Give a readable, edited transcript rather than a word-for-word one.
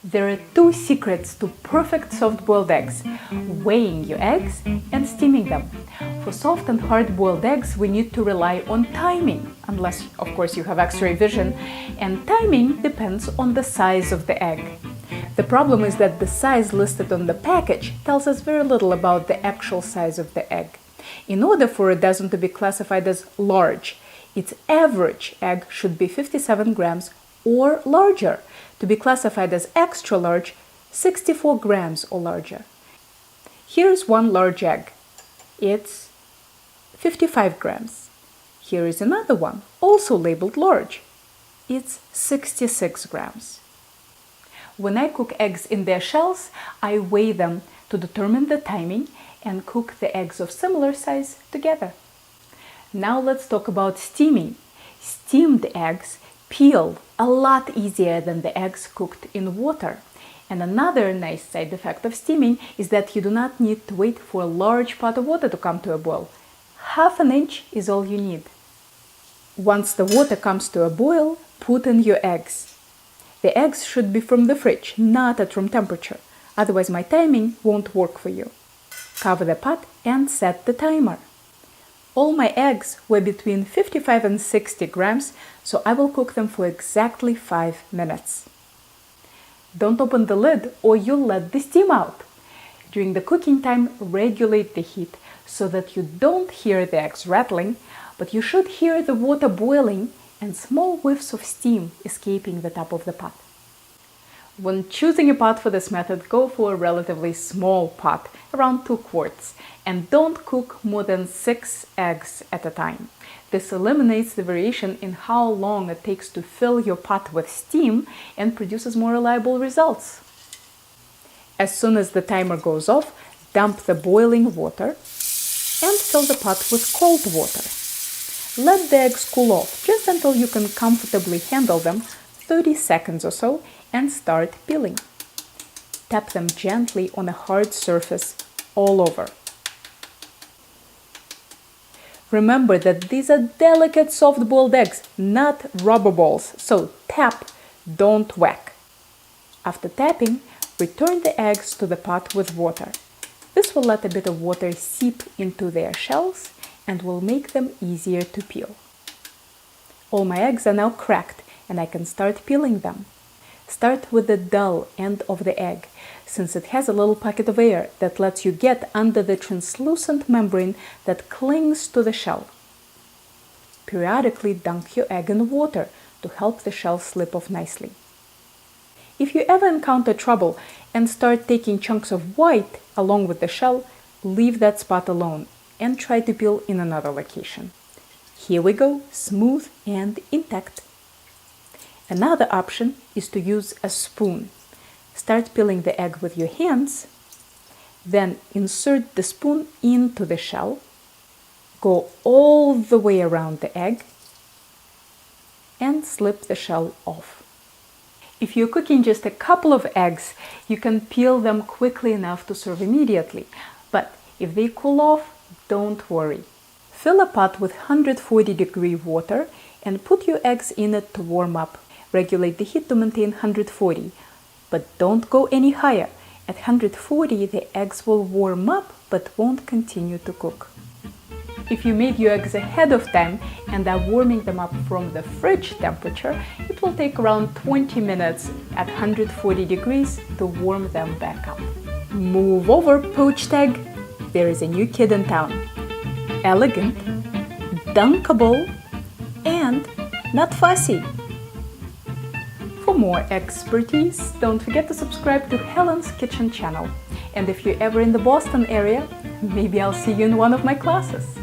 There are two secrets to perfect soft-boiled eggs: weighing your eggs and steaming them. For soft and hard-boiled eggs, we need to rely on timing, unless, of course, you have X-ray vision, and timing depends on the size of the egg. The problem is that the size listed on the package tells us very little about the actual size of the egg. In order for a dozen to be classified as large, its average egg should be 57 grams or larger. To be classified as extra large, 64 grams or larger. Here's one large egg. It's 55 grams. Here is another one, also labeled large. It's 66 grams. When I cook eggs in their shells, I weigh them to determine the timing and cook the eggs of similar size together. Now let's talk about steaming. Steamed eggs peel a lot easier than the eggs cooked in water. And another nice side effect of steaming is that you do not need to wait for a large pot of water to come to a boil. Half an inch is all you need. Once the water comes to a boil, put in your eggs. The eggs should be from the fridge, not at room temperature. Otherwise, my timing won't work for you. Cover the pot and set the timer. All my eggs were between 55 and 60 grams, so I will cook them for exactly 5 minutes. Don't open the lid or you'll let the steam out. During the cooking time, regulate the heat so that you don't hear the eggs rattling, but you should hear the water boiling and small whiffs of steam escaping the top of the pot. When choosing a pot for this method, go for a relatively small pot, around 2 quarts, and don't cook more than 6 eggs at a time. This eliminates the variation in how long it takes to fill your pot with steam and produces more reliable results. As soon as the timer goes off, dump the boiling water and fill the pot with cold water. Let the eggs cool off just until you can comfortably handle them, 30 seconds or so, and start peeling. Tap them gently on a hard surface all over. Remember that these are delicate soft-boiled eggs, not rubber balls, so tap, don't whack. After tapping, return the eggs to the pot with water. This will let a bit of water seep into their shells and will make them easier to peel. All my eggs are now cracked and I can start peeling them. Start with the dull end of the egg, since it has a little pocket of air that lets you get under the translucent membrane that clings to the shell. Periodically dunk your egg in water to help the shell slip off nicely. If you ever encounter trouble and start taking chunks of white along with the shell, leave that spot alone and try to peel in another location. Here we go, smooth and intact. Another option is to use a spoon. Start peeling the egg with your hands, then insert the spoon into the shell, go all the way around the egg, and slip the shell off. If you're cooking just a couple of eggs, you can peel them quickly enough to serve immediately. But if they cool off, don't worry. Fill a pot with 140-degree water and put your eggs in it to warm up. Regulate the heat to maintain 140, but don't go any higher. At 140, the eggs will warm up but won't continue to cook. If you made your eggs ahead of time and are warming them up from the fridge temperature, it will take around 20 minutes at 140 degrees to warm them back up. Move over, poached egg! There is a new kid in town. Elegant, dunkable, and not fussy. For more expertise, don't forget to subscribe to Helen's Kitchen channel. And if you're ever in the Boston area, maybe I'll see you in one of my classes.